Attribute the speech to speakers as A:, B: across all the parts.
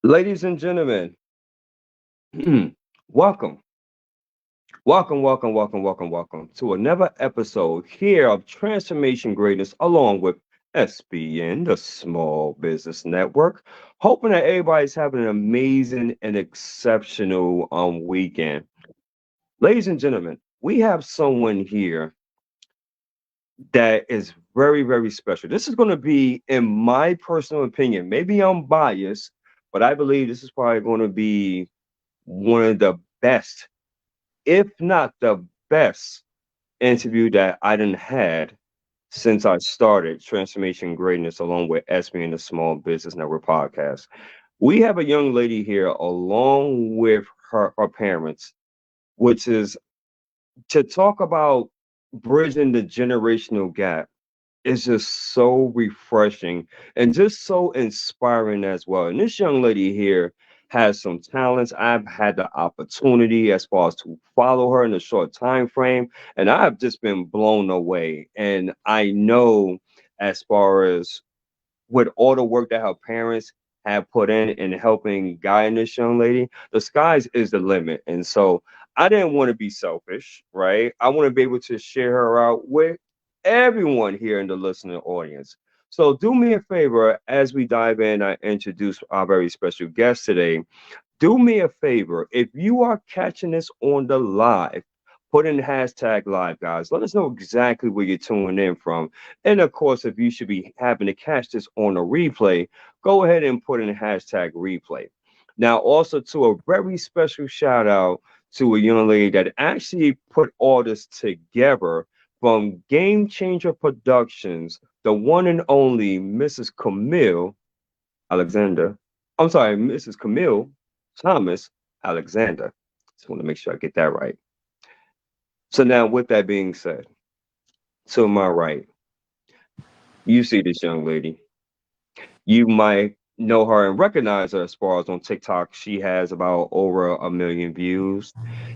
A: Ladies and gentlemen, welcome, welcome to another episode here of Transformation Greatness along with SBN, the Small Business Network. Hoping that everybody's having an amazing and exceptional weekend. Ladies and gentlemen, we have someone here that is very, very special. This is going to be, in my personal opinion, maybe I'm biased, but I believe this is probably going to be one of the best, if not the best, interview that I done had since I started Transformation Greatness along with SB and the Small Business Network podcast. We have a young lady here along with her parents, which is to talk about bridging the generational gap is just so refreshing and just so inspiring as well. And this young lady here has some talents. I've had the opportunity as far as to follow her in a short time frame, and I've just been blown away. And I know as far as with all the work that her parents have put in helping guide this young lady, the skies is the limit. And so I didn't want to be selfish, right? I want to be able to share her out with everyone here in the listening audience. So do me a favor as we dive in, I introduce our very special guest today. Do me a favor. If you are catching this on the live, put in hashtag live, guys. Let us know exactly where you're tuning in from. And of course, if you should be having to catch this on a replay, go ahead and put in hashtag replay. Now, also to a very special shout out to a young lady that actually put all this together from Game Changer Productions, the one and only Mrs. Camille Alexander. I'm sorry, Mrs. Camille Thomas Alexander. Just want to make sure I get that right. So now, with that being said, to my right, you see this young lady. You might know her and recognize her as far as on TikTok. She has about over a million views.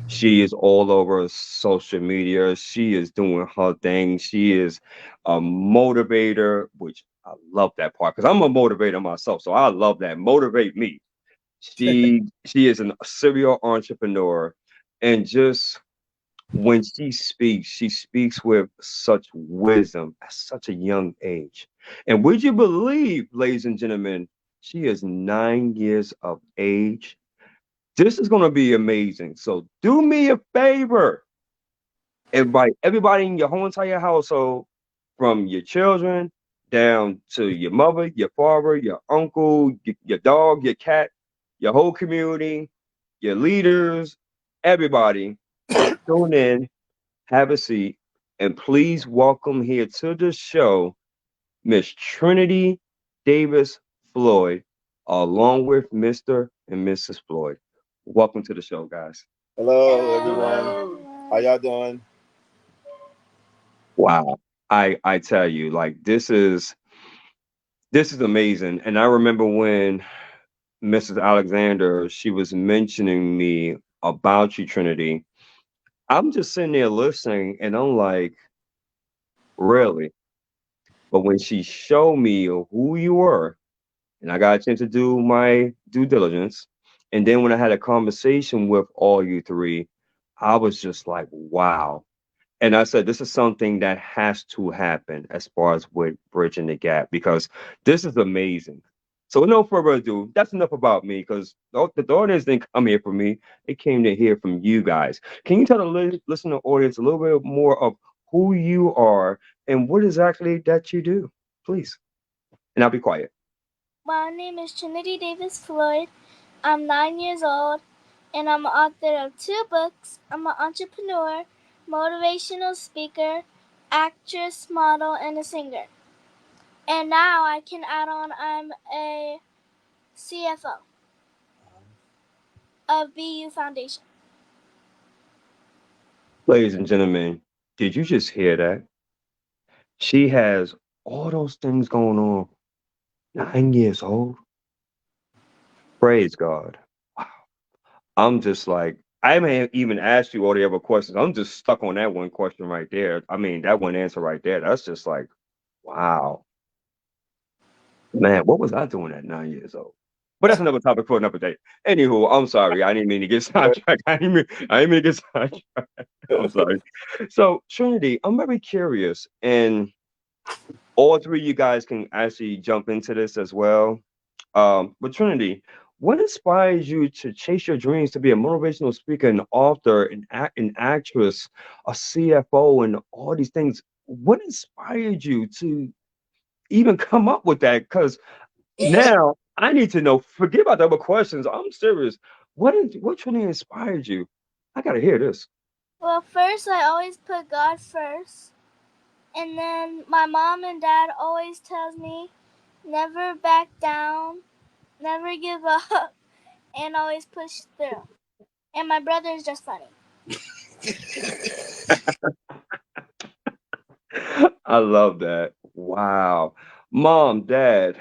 A: She is all over social media. She is doing her thing. She is a motivator, which I love that part because I'm a motivator myself. So I love that. Motivate me. She is a serial entrepreneur, and just when she speaks with such wisdom at such a young age. And would you believe, ladies and gentlemen, she is 9 years of age. This is going to be amazing. So do me a favor, everybody in your whole entire household, from your children down to your mother, your father, your uncle, your dog, your cat, your whole community, your leaders, everybody, tune in, have a seat, and please welcome here to the show Miss Trinity Davis Floyd, along with Mr. and Mrs. Floyd. Welcome to the show, guys.
B: Hello, everyone. How
C: Hello.
B: y'all doing?
A: Wow. I tell you, like this is amazing. And I remember when Mrs. Alexander, she was mentioning me about you, Trinity. I'm just sitting there listening and I'm like, really? But when she showed me who you were, and I got a chance to do my due diligence, and then when I had a conversation with all you three, I was just like, wow. And I said, this is something that has to happen as far as with bridging the gap because this is amazing. So, with no further ado, that's enough about me because the audience didn't come here for me. It came to hear from you guys. Can you tell the listener audience a little bit more of who you are and what exactly that you do, please? And I'll be quiet.
C: My name is Trinity Davis Floyd. I'm 9 years old and I'm the author of 2 books. I'm an entrepreneur, motivational speaker, actress, model, and a singer. And now I can add on I'm a CFO of BU Foundation.
A: Ladies and gentlemen, did you just hear that? She has all those things going on. 9 years old. Praise God. Wow. I'm just like, I haven't even asked you all the other questions. I'm just stuck on that one question right there. I mean, that one answer right there. That's just like, wow. Man, what was I doing at 9 years old? But that's another topic for another day. Anywho, I'm sorry. I didn't mean to get sidetracked. I didn't mean to get sidetracked. I'm sorry. So, Trinity, I'm very curious, and all three of you guys can actually jump into this as well. But Trinity, what inspires you to chase your dreams to be a motivational speaker, an author, an actress, a CFO, and all these things? What inspired you to even come up with that? Because now I need to know. Forget about the other questions. I'm serious. What truly inspired you? I gotta hear this.
C: Well, first, I always put God first. And then my mom and dad always tells me never back down, never give up, and always push through. And my brother is just funny.
A: I love that. Wow. Mom, dad,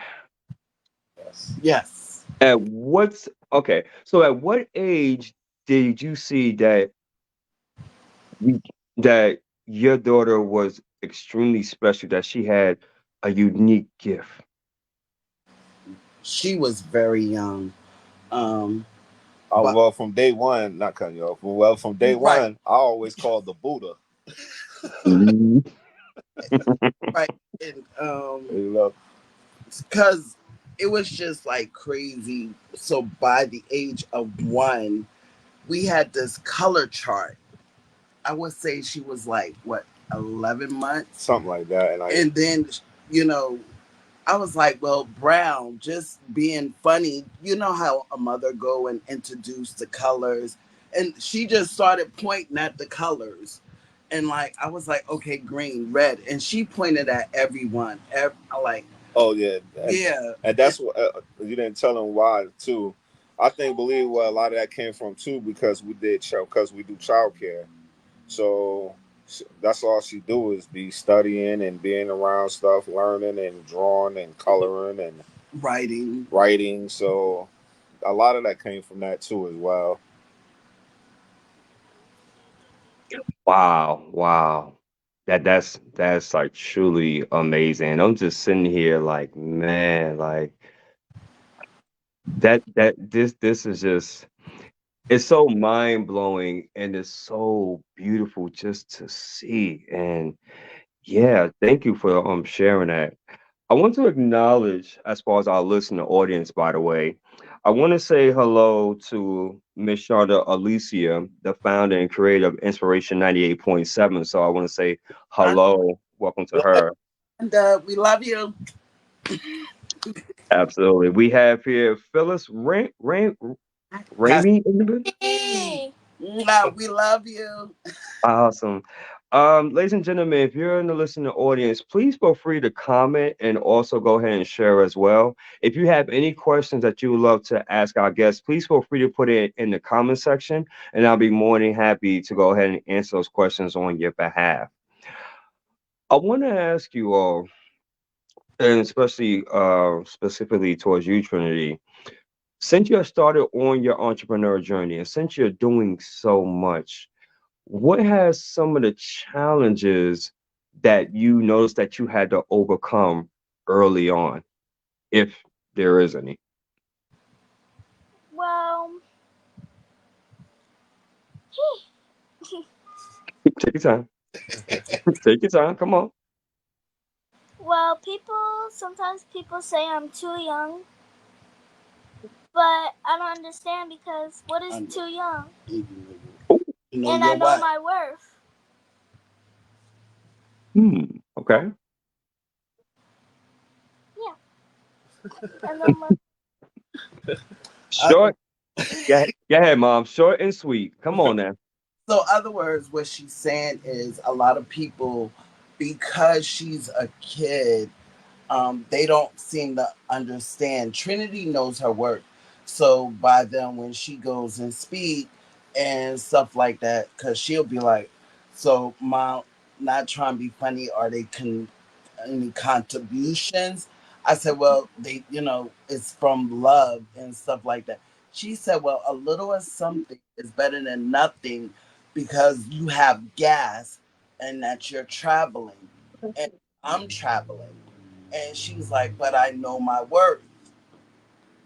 B: Yes.
A: at what's okay, so at what age did you see you, that your daughter was extremely special, that she had a unique gift?
B: She was very young. Um,
D: Oh
B: but
D: well, from day one, not cutting you off. Well, from day
B: right,
D: one, I always called the Buddha.
A: Mhm.
B: right, and
D: You know,
B: because it was just like crazy. So by the age of 1, we had this color chart. I would say she was like what 11 months,
D: something like that. And I,
B: and then you know I was like, well, Brown, just being funny. You know how a mother go and introduce the colors, and she just started pointing at the colors, and like I was like, okay, green, red, and she pointed at everyone. Like,
D: oh yeah,
B: yeah,
D: and that's what you didn't tell them why too. I think believe where a lot of that came from too because because we do childcare. So that's all she do is be studying and being around stuff, learning and drawing and coloring and
B: writing.
D: writing. So a lot of that came from that too as well.
A: Wow, wow. That's like truly amazing. I'm just sitting here like, man, like this is just, it's so mind blowing and it's so beautiful just to see. And yeah, thank you for sharing that. I want to acknowledge, as far as our listener audience, by the way, I want to say hello to Miss Sharda Alicia, the founder and creator of Inspiration 98.7. So I want to say hello, welcome to her.
B: And we love you.
A: Absolutely. We have here Phyllis
B: That's
A: Ramey in the building.
C: Hey!
B: we love you.
A: Awesome. Ladies and gentlemen, if you're in the listening audience, please feel free to comment and also go ahead and share as well. If you have any questions that you would love to ask our guests, please feel free to put it in the comment section, and I'll be more than happy to go ahead and answer those questions on your behalf. I want to ask you all, and especially specifically towards you, Trinity, since you have started on your entrepreneur journey, and since you're doing so much, what has some of the challenges that you noticed that you had to overcome early on, if there is any?
C: Well,
A: Take your time. Take your time. Come on.
C: sometimes people say I'm too young, but I don't understand because what is too young?
B: You know
C: And I
B: your
C: know
B: what?
C: my worth.
A: Okay.
C: Yeah. And then
A: Short. Go ahead, mom. Short and sweet. Come on now.
B: So, other words, what she's saying is a lot of people, because she's a kid, they don't seem to understand. Trinity knows her work. So, by then, when she goes and speak and stuff like that, because she'll be like, so, mom, not trying to be funny, are they any contributions? I said, well, it's from love and stuff like that. She said, well, a little of something is better than nothing because you have gas and that you're traveling and I'm traveling. And she's like, but I know my worth.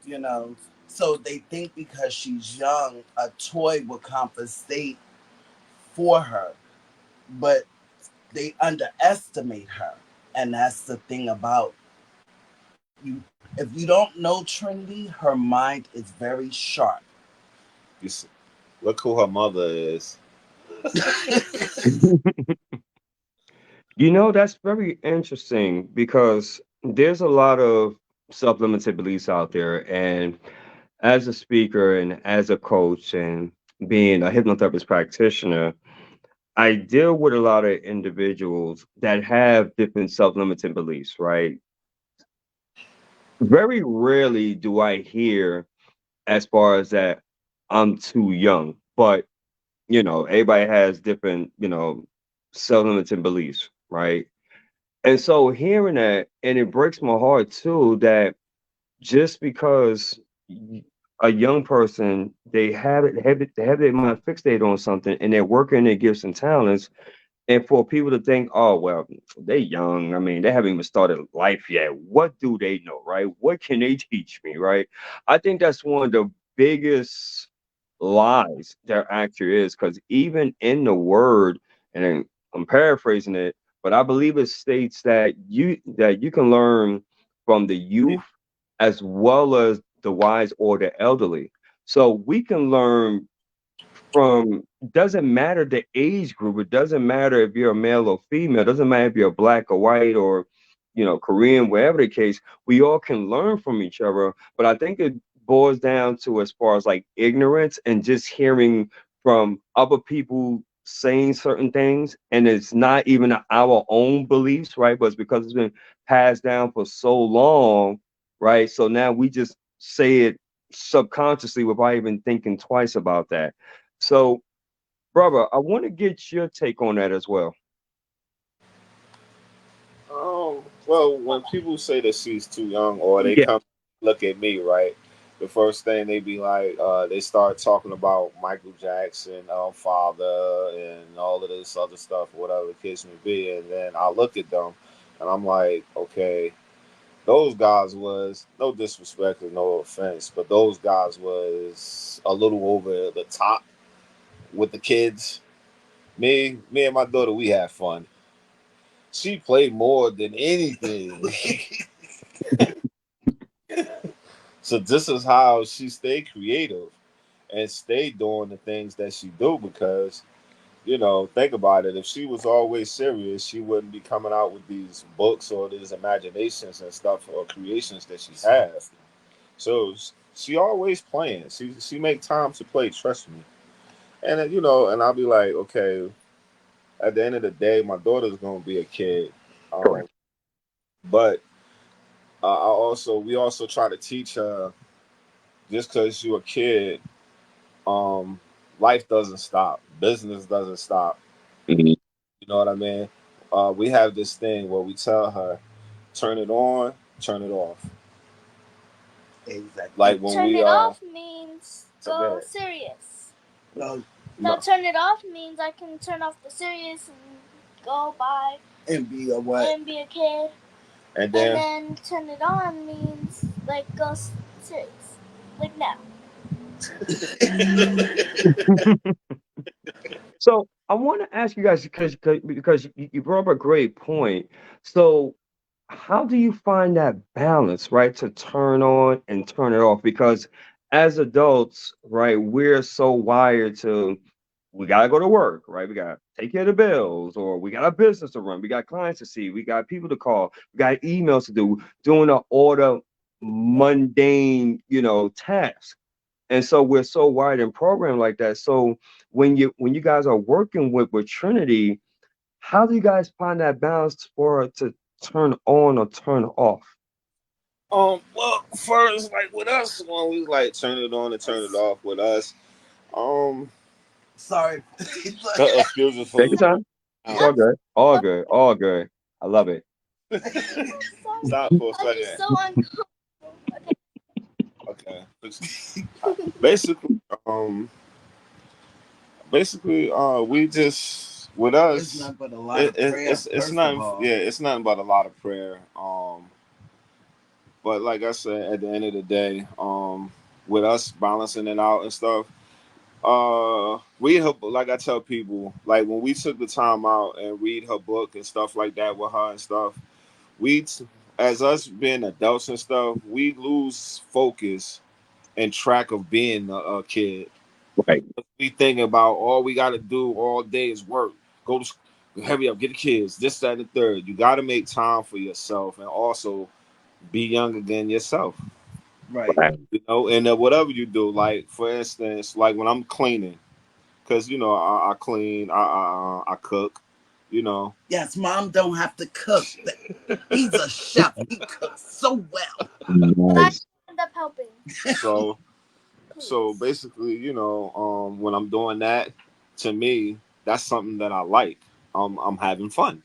B: you know. So they think because she's young, a toy will compensate for her, but they underestimate her. And that's the thing about you. If you don't know Trinity, her mind is very sharp.
D: You see, look who her mother is.
A: That's very interesting because there's a lot of self-limited beliefs out there. And as a speaker and as a coach and being a hypnotherapist practitioner, I deal with a lot of individuals that have different self-limiting beliefs, right? Very rarely do I hear as far as that I'm too young, but everybody has different, self-limiting beliefs, right? And so hearing that, and it breaks my heart too, that just because a young person they have their mind fixated on something and they're working their gifts and talents, and for people to think, oh, well, they young. I mean, they haven't even started life yet. What do they know, right? What can they teach me, right? I think that's one of the biggest lies there actually is, because even in the word, and then I'm paraphrasing it, but I believe it states that you can learn from the youth as well as the wise or the elderly. So we can learn from, doesn't matter the age group. It doesn't matter if you're a male or female. It doesn't matter if you're black or white or Korean, wherever the case. We all can learn from each other. But I think it boils down to, as far as like ignorance and just hearing from other people saying certain things, and it's not even our own beliefs, right? But it's because it's been passed down for so long, right? So now we just say it subconsciously without even thinking twice about that. So, brother, I want to get your take on that as well.
D: Well, when people say that she's too young, or they
A: Yeah,
D: come look at me, right? The first thing they be like, they start talking about Michael Jackson, father, and all of this other stuff, whatever the case may be, and then I look at them, and I'm like, okay, those guys was, no disrespect or no offense, but those guys was a little over the top with the kids. Me and my daughter, we had fun. She played more than anything. So this is how she stayed creative and stayed doing the things that she do, because think about it. If she was always serious, she wouldn't be coming out with these books or these imaginations and stuff or creations that she has. So she always playing. She make time to play. Trust me. And then, and I'll be like, okay. At the end of the day, my daughter's gonna be a kid. Um,
A: correct.
D: but we also try to teach her, just because you're a kid, um, life doesn't stop, business doesn't stop.
A: Mhm.
D: You know what I mean? We have this thing where we tell her, turn it on, turn it off.
B: Exactly.
D: Like when
C: Turn
D: we
C: it off means
D: so go
C: go
D: ahead.
C: serious.
B: No,
C: Now
D: No,
C: turn it off means I can turn off the serious and go by
B: and be a what?
C: and be a kid.
D: and
C: And
D: then
C: then turn it on means like go serious. Like now.
A: So I want to ask you guys, because you brought up a great point. So how do you find that balance, right, to turn on and turn it off? Because as adults, right, we're so wired to, we gotta go to work, right? We gotta take care of the bills, or we got a business to run, we got clients to see, we got people to call, we got emails to do, doing the order mundane, tasks. And so we're so wired and programmed like that. So when you guys are working with Trinity, how do you guys find that balance for it to turn on or turn off?
D: well, first, like with us, when we like turn it on and turn it off with us, um,
B: Sorry.
D: excuse us for
A: Take
D: the
A: your time. It's all
D: out.
A: good. All good. All good. I love it.
C: Sorry.
D: Stop for a
C: I'm just
D: second.
C: so uncomfortable.
D: Okay. Basically, um, we just with
B: It's
D: us,
B: nothing but a lot of prayer.
D: it's
B: First of
D: not,
B: all,
D: yeah, it's nothing but a lot of prayer. But like I said, at the end of the day, with us balancing it out and stuff, read her. Like I tell people, like when we took the time out and read her book and stuff like that with her and stuff, we, as us being adults and stuff, we lose focus and track of being a kid.
A: Right.
D: We thinking about all we got to do all day is work, go to school, hurry up, get the kids, this, that, and the third. You got to make time for yourself and also be young again yourself.
B: Right.
A: Right.
D: You know, and whatever you do, like for instance, like when I'm cleaning, because you know I clean, I cook, you know.
B: Yes, mom don't have to cook. He's a chef. He cooks so well.
C: But I
A: Nice.
C: end up helping.
D: So so
C: Please.
D: basically, you know, when I'm doing that, to me, that's something that I like. I'm having fun.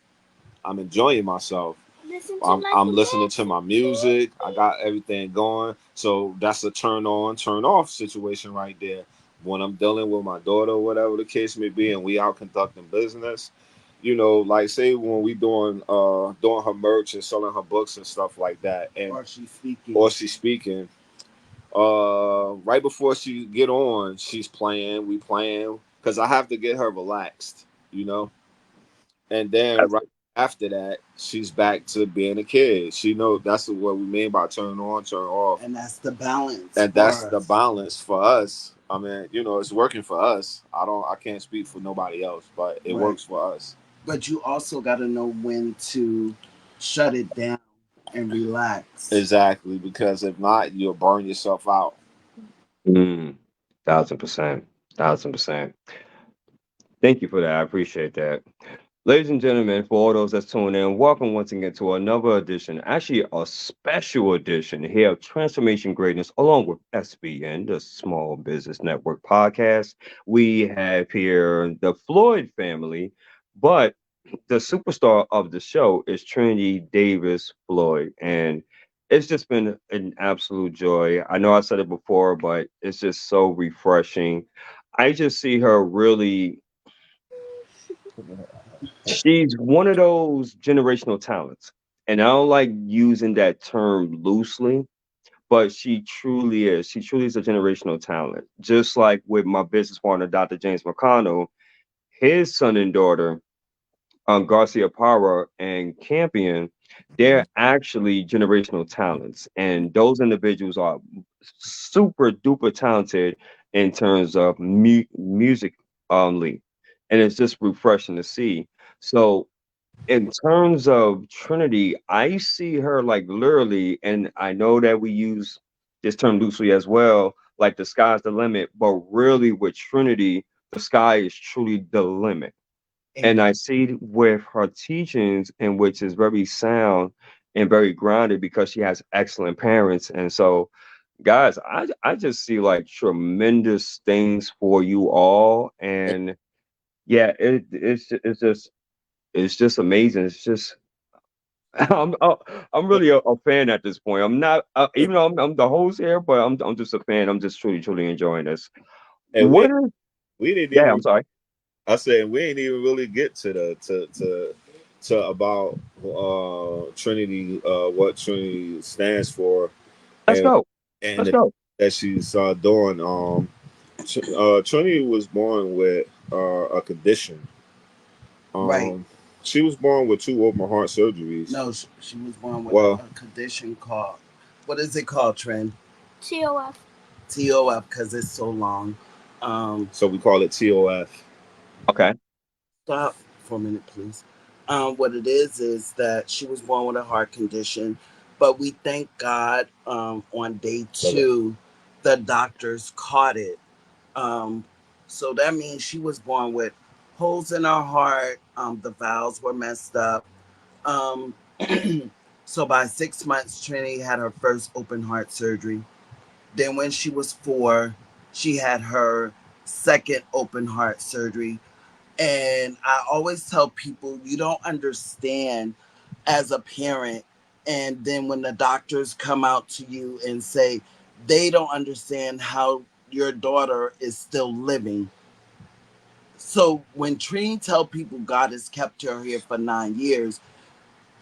D: I'm enjoying myself.
C: Listen to
D: I'm
C: Michael
D: listening to
C: Jackson.
D: my music. I got everything going. So that's a turn on, turn off situation right there. When I'm dealing with my daughter, whatever the case may be, and we out conducting business, you know, like say when we doing her merch and selling her books and stuff like that, and
B: Or she's speaking.
D: or she's speaking, right before she get on, she's playing, we playing, because I have to get her relaxed, you know. And then
A: That's
D: right after that, she's back to being a kid. She know that's what we mean by turn on, turn off,
B: And that's the balance
D: and
B: for
D: that's the
B: us.
D: balance for us. I mean, you know, it's working for us. I can't speak for nobody else, but it
B: Right.
D: works for us.
B: But you also got to know when to shut it down and relax.
D: Exactly, because if not, you'll burn yourself out.
A: 1,000%. 1,000%. Thank you for that. I appreciate that. Ladies and gentlemen, for all those that's tuning in, welcome once again to another edition, actually a special edition here of Transformation Greatness, along with SBN, the Small Business Network podcast. We have here the Floyd family, but the superstar of the show is Trinity Davis Floyd. And it's just been an absolute joy. I know I said it before, but it's just so refreshing. I just see her really, she's one of those generational talents. And I don't like using that term loosely, but she truly is. She truly is a generational talent. Just like with my business partner, Dr. James McConnell, his son and daughter, Garcia Parra and Campion, they're actually generational talents. And those individuals are super duper talented in terms of music only. And it's just refreshing to see. So in terms of Trinity, I see her like literally, and I know that we use this term loosely as well, like the sky's the limit, but really with Trinity, the sky is truly the limit. And
B: Amen.
A: I see with her teachings, in which is very sound and very grounded because she has excellent parents. And so, guys, I just see like tremendous things for you all. And yeah, it's just amazing. It's just I'm really a fan at this point. I'm not even though I'm the host here, but I'm just a fan. I'm just truly enjoying this.
D: And
A: What is
D: we didn't
A: Yeah,
D: even
A: I'm sorry.
D: I said we ain't even really get to the to about Trinity, what Trinity stands for,
A: Let's
D: and
A: go.
D: and
A: Let's
D: the,
A: go.
D: that she's doing. Trinity was born with a condition.
B: Right.
D: Um, she was born with two open heart surgeries.
B: No, she was born with
D: Well,
B: a condition called, what is it called, Trent?
C: TOF.
B: TOF, because it's so long. Um,
D: so we call it TOF.
A: Okay.
B: Stop for a minute, please. What it is that she was born with a heart condition, but we thank God on day
D: Brother.
B: two, the doctors caught it. Um, so that means she was born with holes in her heart. The valves were messed up. Um, so by 6 months, Trinity had her first open heart surgery. Then when she was 4, she had her second open heart surgery. And I always tell people, you don't understand as a parent. And then when the doctors come out to you and say they don't understand how your daughter is still living. So when Trini tell people God has kept her here for 9 years,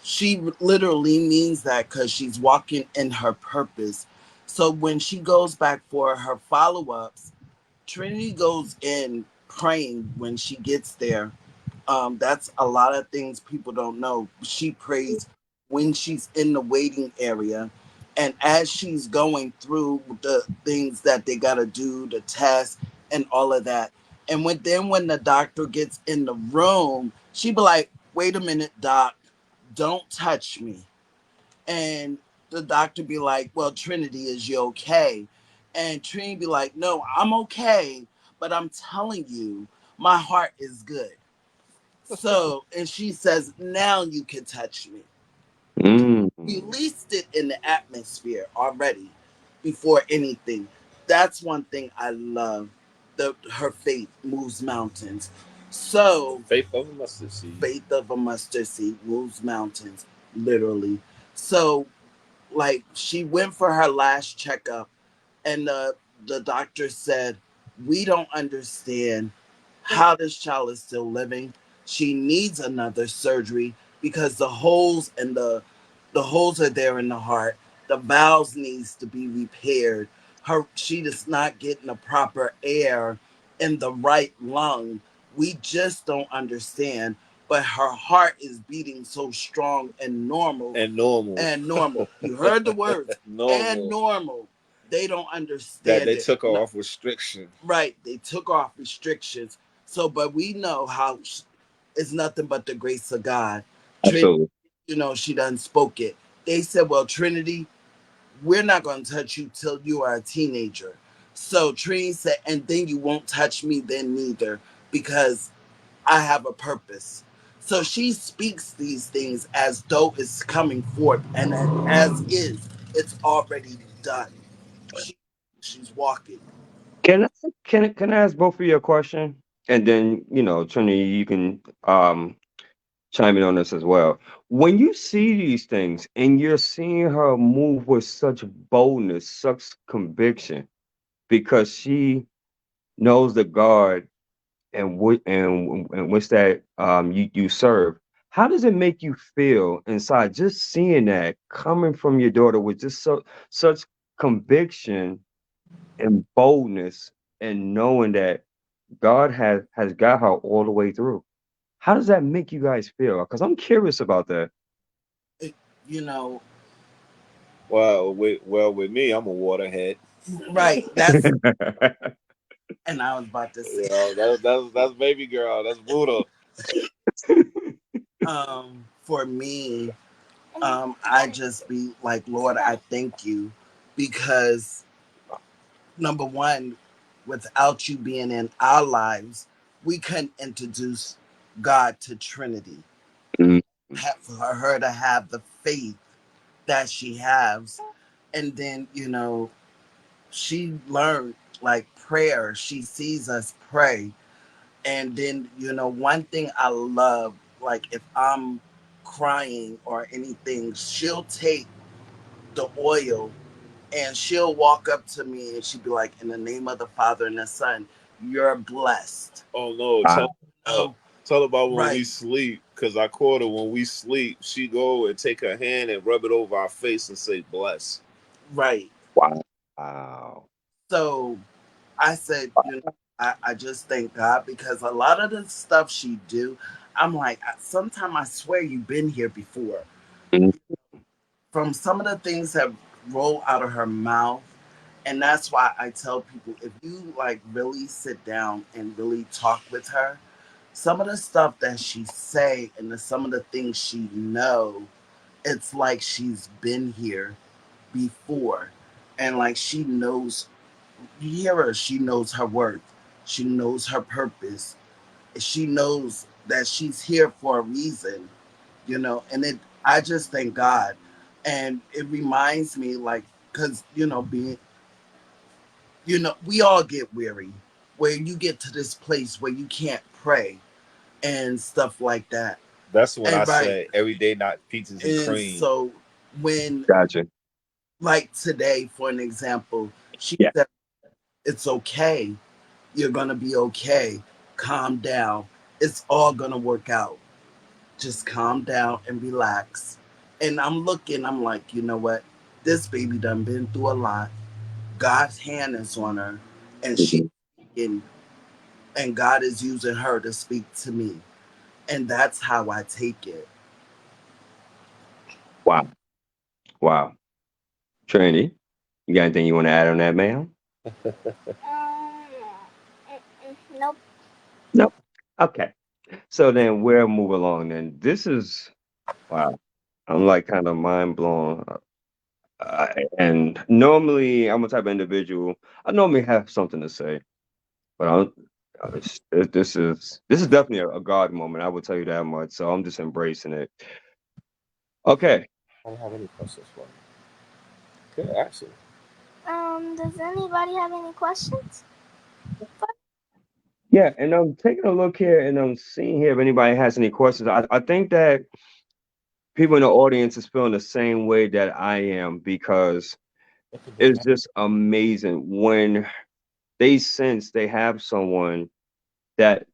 B: She literally means that because she's walking in her purpose. So when she goes back for her follow ups, Trinity goes in praying when she gets there. That's a lot of things people don't know. She prays when she's in the waiting area. And as she's going through the things that they got to do, the tests and all of that. And when the doctor gets in the room, she be like, wait a minute, doc, don't touch me. And the doctor be like, well, Trinity, is you okay? And Trinity be like, no, I'm okay, but I'm telling you, my heart is good. So, and she says, now you can touch me.
A: Mm.
B: Released it in the atmosphere already before anything. That's one thing I love. Her faith moves mountains. So,
D: Faith of a mustard seed.
B: faith of a mustard seed moves mountains, literally. So, like, she went for her last checkup, and the doctor said, we don't understand how this child is still living. She needs another surgery because the holes are there in the heart. The valves needs to be repaired. She is not getting the proper air in the right lung. We just don't understand. But her heart is beating so strong and normal
D: And normal.
B: and normal. You heard the words and
D: Normal.
B: normal. They don't
D: That
B: understand
D: they
B: it.
D: took her off restriction.
B: Right. They took off restrictions. So, but we know how it's nothing but the grace of God. Trinity,
A: Absolutely.
B: she done spoke it. They said, well, Trinity, we're not going to touch you till you are a teenager. So Trinity said, and then you won't touch me then neither because I have a purpose. So she speaks these things as though it's coming forth, and as is, it's already done. She, she's walking.
A: Can I can I ask both of you a question? And then, Trinity, you can chime in on this as well. When you see these things and you're seeing her move with such boldness, such conviction, because she knows the God and which that you serve, how does it make you feel inside just seeing that coming from your daughter with just such conviction and boldness and knowing that God has got her all the way through? How does that make you guys feel? Because I'm curious about that.
B: It, you know,
D: With me, I'm a waterhead.
B: right. That's, and I was about to say,
D: That's baby girl. That's Buddha.
B: for me, I just be like, Lord, I thank you because number one, without you being in our lives, we couldn't introduce God to Trinity.
A: Mm,
B: For her to have the faith that she has, and then she learned like prayer. She sees us pray, and then one thing I love, like if I'm crying or anything, she'll take the oil and she'll walk up to me and she'll be like, in the name of the Father and the Son, you're blessed.
D: Oh no,
A: wow.
B: Oh,
D: tell about when we
B: right,
D: sleep. Cause I caught her when we sleep. She go and take her hand and rub it over our face and say bless.
B: right.
A: Wow. Wow.
B: So I said, I just thank God because a lot of the stuff she do, I'm like, sometimes I swear you've been here before.
A: Mm,
B: From some of the things that roll out of her mouth, and that's why I tell people if you like really sit down and really talk with her, some of the stuff that she say and some of the things she know, it's like she's been here before, and like she knows. You hear her, she knows her worth, she knows her purpose, she knows that she's here for a reason, and I just thank God. And it reminds me, like, because, being, we all get weary where you get to this place where you can't pray and stuff like that.
D: That's when I
B: And right.
D: said every day not peaches and
B: And
D: cream.
B: so when,
A: gotcha.
B: like today, for an example, she
A: Yeah.
B: said, it's okay. You're going to be okay. Calm down. It's all going to work out. Just calm down and relax. And I'm looking, I'm like, you know what? This baby done been through a lot. God's hand is on her, and she's
A: Mhm.
B: speaking, and God is using her to speak to me. And that's how I take it.
A: Wow. Wow. Trinity, you got anything you want to add on that, ma'am?
C: Nope.
A: Nope. Okay. So then we'll move along then. This is wow. I'm like kind of mind blown. And normally I'm a type of individual. I normally have something to say, but this is definitely a God moment. I would tell you that much. So I'm just embracing it. Okay.
D: I don't have any questions for you. Good, actually.
C: Does anybody have any questions?
A: Yeah, and I'm taking a look here and I'm seeing here if anybody has any questions. I think that people in the audience is feeling the same way that I am because
D: It could be
A: it's just amazing when they sense they have someone that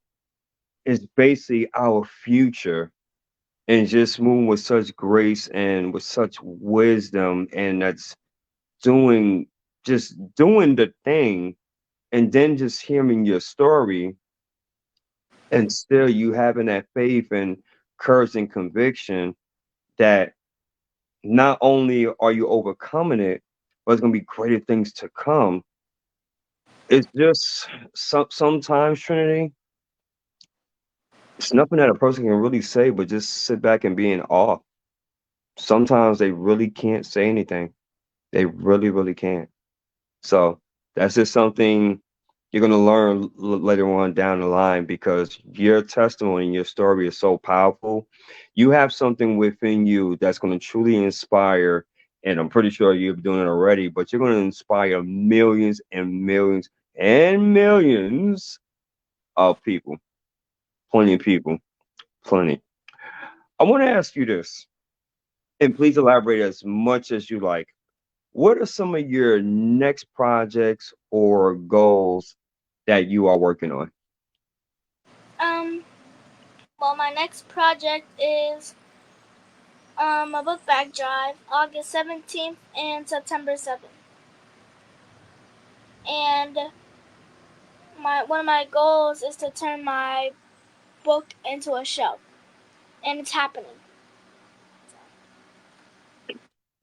A: is basically our future and just moving with such grace and with such wisdom and that's doing doing the thing and then just hearing your story and still you having that faith and courage and conviction that not only are you overcoming it, but it's gonna be greater things to come. It's just sometimes Trinity, it's nothing that a person can really say, but just sit back and be in awe. Sometimes they really can't say anything. They really, really can't. So that's just something you're going to learn later on down the line because your testimony and your story is so powerful. You have something within you that's going to truly inspire, and I'm pretty sure you're doing it already, but you're going to inspire millions and millions and millions of people. Plenty of people. Plenty. I want to ask you this, and please elaborate as much as you like. What are some of your next projects or goals that you are working on?
C: Um, well, my next project is a book bag drive, August 17th and September 7th. And one of my goals is to turn my book into a show, and it's happening.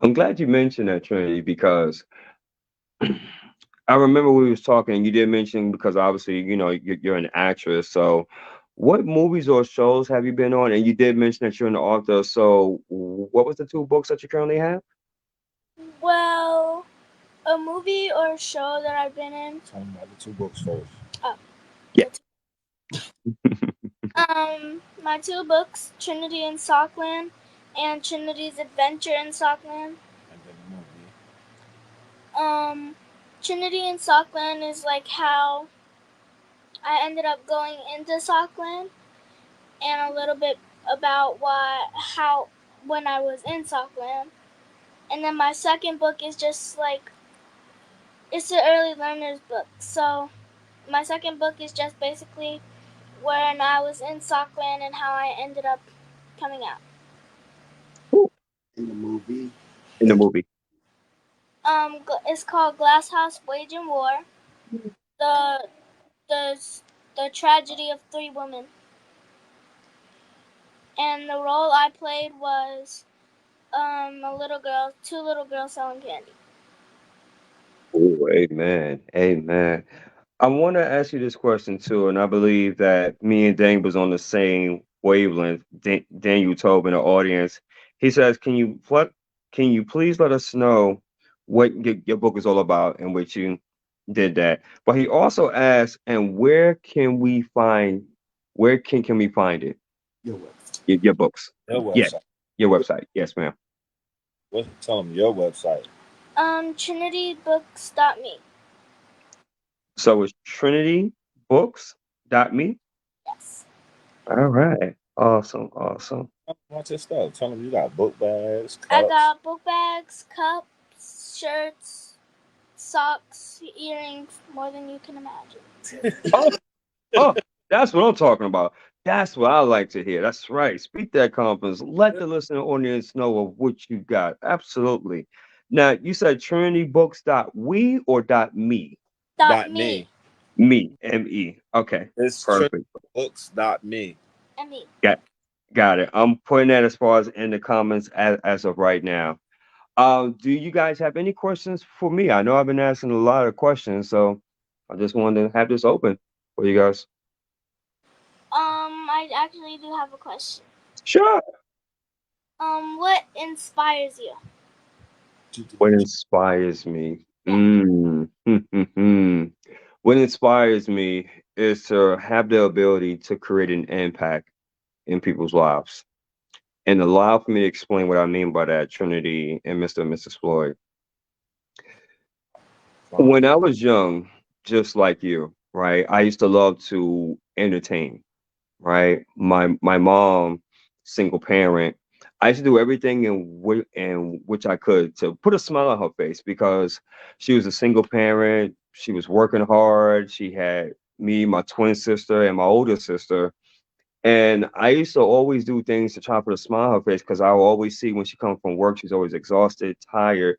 A: I'm glad you mentioned that, Trinity, because I remember we was talking, and you did mention because obviously, you're an actress. So, what movies or shows have you been on? And you did mention that you're an author. So, what was the two books that you currently have?
C: Well, a movie or a show that I've been in.
D: Tell them about the two books first.
C: Oh,
A: Yeah.
C: my two books, Trinity in Sockland and Trinity's Adventure in Sockland.
D: And then the movie.
C: Trinity in Sockland is like how I ended up going into Sockland and a little bit about how when I was in Sockland. And then my second book is just like it's an early learner's book. So my second book is just basically when I was in Sockland and how I ended up coming out.
A: Cool.
B: In the movie,
A: In the movie.
C: It's called Glass House Waging War. The the the tragedy of three women. And the role I played was two little girls selling candy.
A: Oh, amen. Amen. I want to ask you this question too, and I believe that me and Dane was on the same wavelength. Daniel told in the audience, he says, can you please let us know what your book is all about and which you did that?" But he also asked, "And where can we find it?
B: your website.
A: Your books?
D: Their
A: Yes,
D: website.
A: your website. Yes, ma'am.
D: Tell them your website.
C: TrinityBooks.me.
A: So it's trinitybooks.me.
C: Yes.
A: All right. Awesome. Awesome.
D: Watch your stuff. Tell them you got book bags, cups.
C: I got book bags, cups, shirts, socks, earrings, more than you can imagine.
A: Oh, oh, that's what I'm talking about. That's what I like to hear. That's right. Speak that confidence. Let the listening audience know of what you got. Absolutely. Now, you said trinitybooks.we or .me?
C: Dot
D: Dot
C: me.
D: me.
A: Me, M-E. Okay,
D: It's
A: perfect.
D: books.me.
C: Me.
A: Got it. I'm putting that as far as in the comments as of right now. Do you guys have any questions for me? I know I've been asking a lot of questions, so I just wanted to have this open for you guys.
C: I actually do have a question.
A: Sure.
C: What inspires you?
A: What inspires me?
C: Yeah.
A: What inspires me is to have the ability to create an impact in people's lives. And allow for me to explain what I mean by that, Trinity and Mr. and Mrs. Floyd. When I was young, just like you, right, I used to love to entertain, right? My mom, single parent, I used to do everything in which I could to put a smile on her face because she was a single parent. She was working hard. She had me, my twin sister, and my older sister. And I used to always do things to try to put a smile on her face because I would always see when she come from work, she's always exhausted, tired.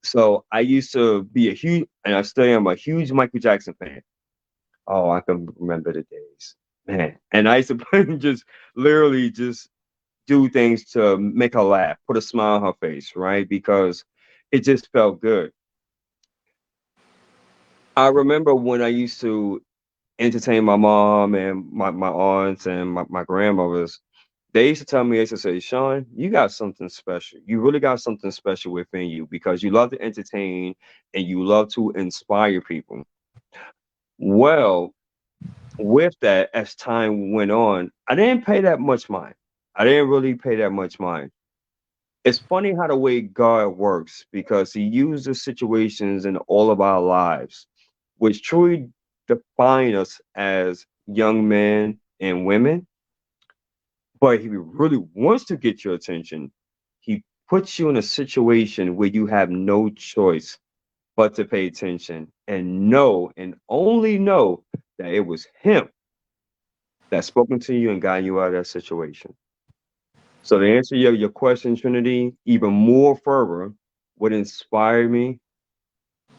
A: So I used to be a huge, and I still am a huge Michael Jackson fan. Oh, I can remember the days, man. And I used to just literally just do things to make her laugh, put a smile on her face, right? Because it just felt good. I remember when I used to entertain my mom and my aunts and my grandmothers. They used to tell me, they used to say, Sean, you got something special. You really got something special within you because you love to entertain and you love to inspire people. Well, with that, as time went on, I didn't pay that much mind. I didn't really pay that much mind. It's funny how the way God works because He uses situations in all of our lives, which truly define us as young men and women. But if He really wants to get your attention, He puts you in a situation where you have no choice but to pay attention and know and only know that it was Him that spoken to you and got you out of that situation. So to answer your question, Trinity, even more further, what inspired me,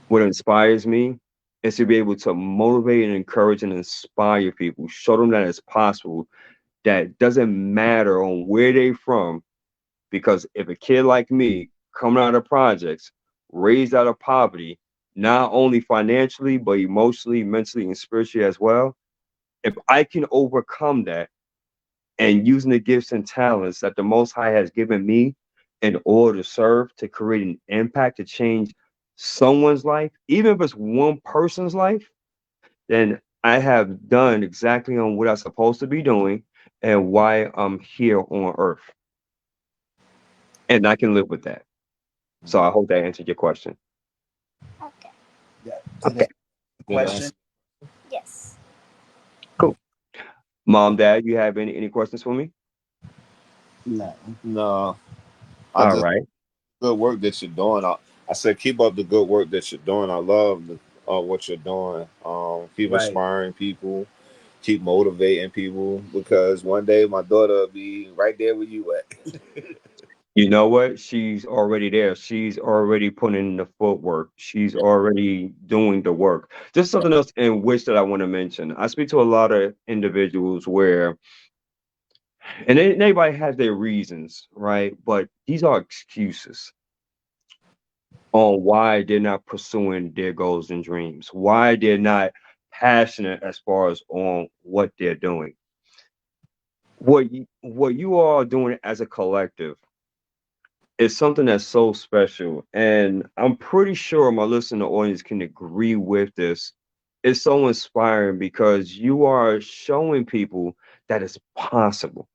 A: what inspires me is to be able to motivate and encourage and inspire people, show them that it's possible, that doesn't matter on where they from, because if a kid like me coming out of projects, raised out of poverty, not only financially, but emotionally, mentally, and spiritually as well, if I can overcome that and using the gifts and talents that the Most High has given me in order to serve, to create an impact, to change someone's life, even if it's one person's life, then I have done exactly on what I'm supposed to be doing and why I'm here on earth. And I can live with that. So I hope that answered your question.
C: Okay.
B: Yeah.
A: Okay,
B: Today
D: Good
B: question.
D: answer.
C: Yes.
A: cool. Mom, Dad, you have any questions for me?
B: No.
D: No, I
A: All
D: just
A: right.
D: good work that you're doing. I said keep up the good work that you're doing. I love what you're doing. Keep
B: Right.
D: inspiring people, keep motivating people because one day my daughter will be right there where you at.
A: You know what? She's already there. She's already putting in the footwork. She's already doing the work. Just
B: Right.
A: something else in which that I want to mention. I speak to a lot of individuals where, and everybody has their reasons, right? But these are excuses on why they're not pursuing their goals and dreams, why they're not passionate as far as on what they're doing. What you all are doing as a collective is something that's so special. And I'm pretty sure my listener audience can agree with this. It's so inspiring because you are showing people that it's possible.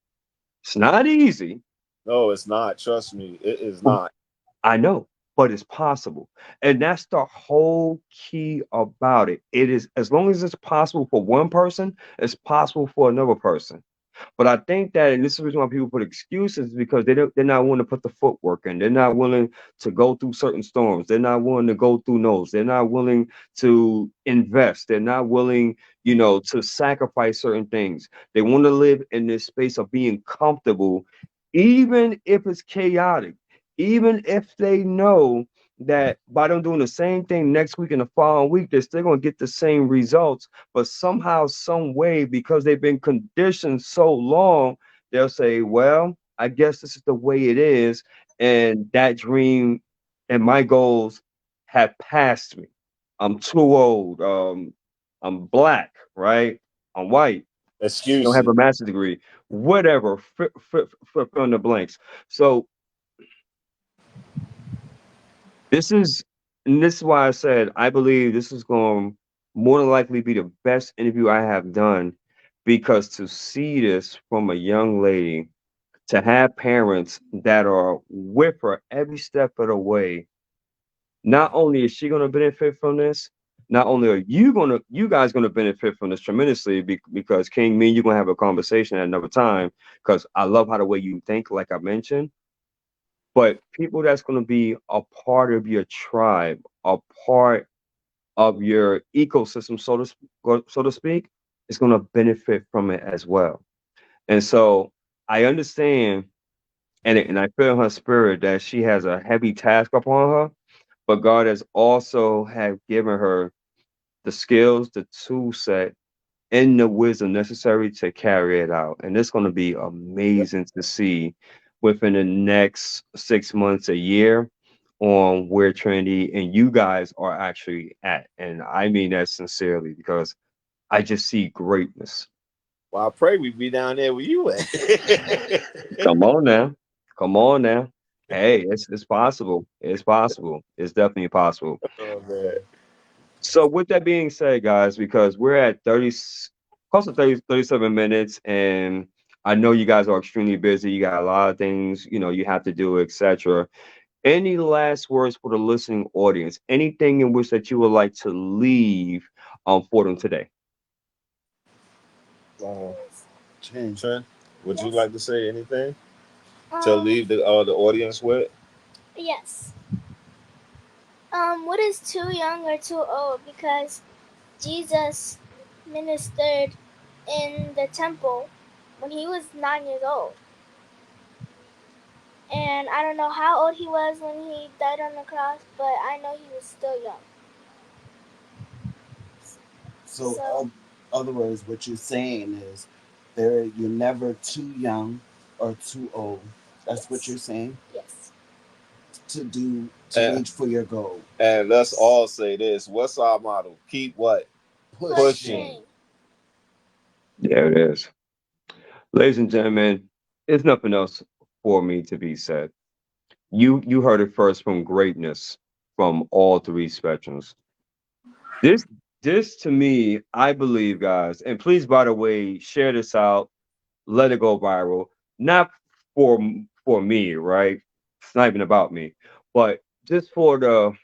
A: It's not easy.
D: No, it's not. Trust me, it is not.
A: I know, but it's possible. And that's the whole key about it. It is, as long as it's possible for one person, it's possible for another person. But I think that, and this is the reason why people put excuses, because they're not willing to put the footwork in. They're not willing to go through certain storms. They're not willing to go through no's. They're not willing to invest. They're not willing, to sacrifice certain things. They want to live in this space of being comfortable, even if it's chaotic, even if they know that by them doing the same thing next week and the following week, they're still going to get the same results. But somehow, some way, because they've been conditioned so long, they'll say, well, I guess this is the way it is. And that dream and my goals have passed me. I'm too old. I'm black, right? I'm white. Don't have
D: Excuses.
A: a master's degree. Whatever. Fill in the blanks. So this is, and this is why I said I believe this is going to more than likely be the best interview I have done, because to see this from a young lady, to have parents that are with her every step of the way, not only is she going to benefit from this, not only are you guys going to benefit from this tremendously, because King, me and you going to have a conversation at another time, because I love how the way you think, like I mentioned. But people that's going to be a part of your tribe, a part of your ecosystem, so to speak, is going to benefit from it as well. And so I understand, and I feel in her spirit that she has a heavy task upon her, but God has also have given her the skills, the tool set, and the wisdom necessary to carry it out. And it's going to be amazing to see within the next 6 months, a year, on where Trinity and you guys are actually at. And I mean that sincerely, because I just see greatness.
D: Well, I pray we be down there where you at.
A: Come on now. Come on now. Hey, it's possible. It's possible. It's definitely possible.
D: Oh man.
A: So with that being said, guys, because we're at 30, close to 30, 37 minutes, and I know you guys are extremely busy. You got a lot of things, you have to do, etc. Any last words for the listening audience? Anything in which that you would like to leave for them today?
D: Um,
B: Change.
D: Trent, would you
C: Yes.
D: like to say anything to leave the audience with?
C: Yes. What is too young or too old? Because Jesus ministered in the temple when he was 9 years old. And I don't know how old he was when he died on the cross, but I know he was still young.
B: So,
C: So,
B: other words, what you're saying is you're never too young or too old. That's what you're
C: yes.
B: saying,
C: Yes.
B: to
D: And
B: reach for your goal.
D: let's all say this. What's our motto? Keep what?
B: Pushing.
C: Pushing.
D: Pushing.
A: There it is. Ladies and gentlemen, there's nothing else for me to be said. You heard it first from greatness from all three spectrums. This this to me, I believe, guys, and please, by the way, share this out, let it go viral. Not for for me, right? It's not even about me, but just for the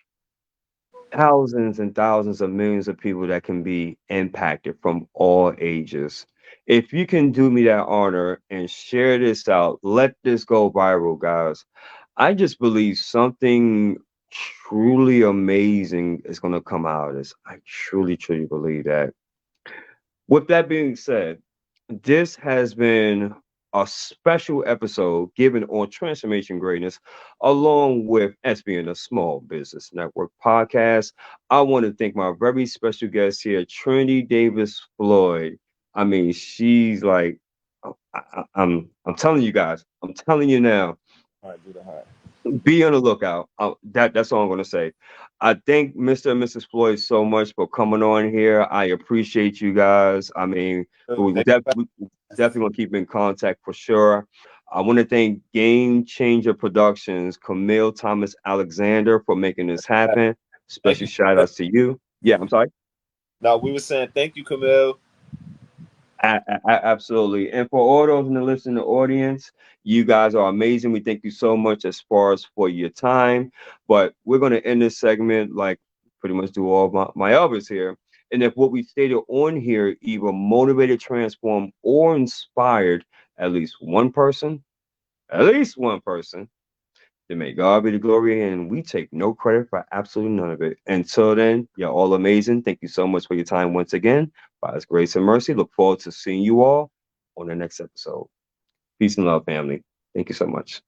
A: thousands and thousands of millions of people that can be impacted from all ages. If you can do me that honor and share this out, let this go viral, guys. I just believe something truly amazing is going to come out of this. I truly, truly believe that. With that being said, this has been a special episode given on transformation greatness, along with SBN, a Small Business Network podcast. I want to thank my very special guest here, Trinity Davis Floyd. I mean, she's like, I'm telling you guys, I'm telling you now,
D: All right, do the high.
A: be on the lookout. That's all I'm going to say. I thank Mr. and Mrs. Floyd so much for coming on here. I appreciate you guys. I mean,
D: Thank
A: we definitely going to keep in contact for sure. I want to thank Game Changer Productions, Camille Thomas Alexander, for making this happen.
D: thank
A: Special
D: you.
A: shout outs to you. Yeah, I'm sorry.
D: Now we were saying thank you, Camille.
A: Absolutely. And for all those in the listening audience, you guys are amazing. We thank you so much as far as for your time. But we're going to end this segment like pretty much do all my others here. And if what we stated on here either motivated, transformed, or inspired at least one person, then may God be the glory, and we take no credit for absolutely none of it. Until then, you're all amazing. Thank you so much for your time once again. By His grace and mercy, look forward to seeing you all on the next episode. Peace and love, family. Thank you so much.